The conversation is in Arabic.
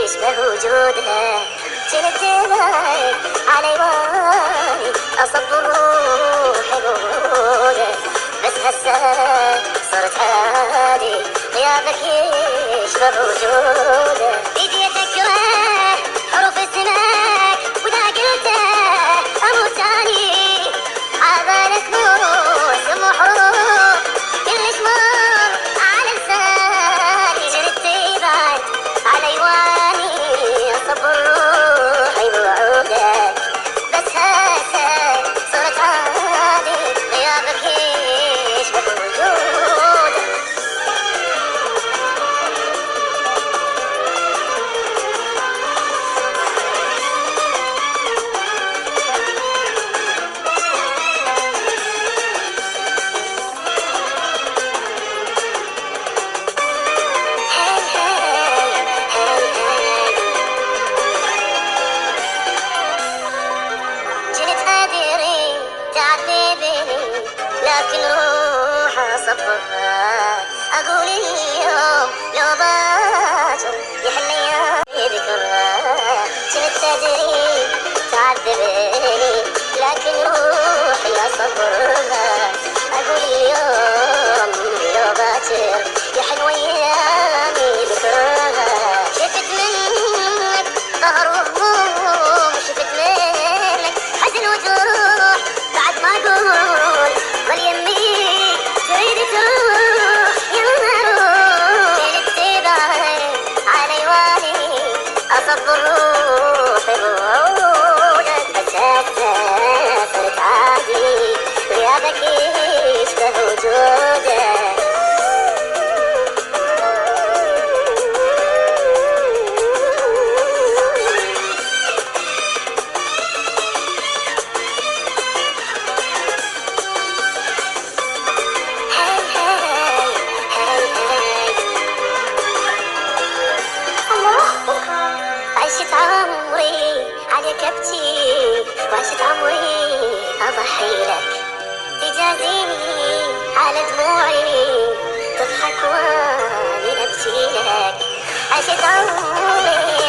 يشبه وجوده. جنت بعد على يواني أصب روحي بوده، بس هسه صرت عادي غيابك يشبه وجوده. بديت أكره حروف اسمك وإذا قلته أموت تاني، عبالك موسم وحروف كلش مر على لساني. جنت بعد على يواني أصب روحي بوعودك، بس هسه صرت عادي غيابك يشبه وجودك. جنت أدري تعذبني لكن روح أصفها، أقول اليوم لو باكر يحل أيامي ذكرها. جنت أدري تعذبني لكن روحي أصفها، أقول اليوم لو باكر يحل أيامي ذكرها. شفت منك ظهر وهموم، شفت منك حزن وجروح، بعد ما اقول ظل يمي تريد تروح يلا روح. جيت بعد على يواني اصب روحي بوعودك، بس هسه صرت عادي غيابك يشبه وجودك. عشت عمري عليك ابكي، وعشت عمري اضحي لك، تجازيني على دموعي تضحك واني ابكي لك. عشت عمري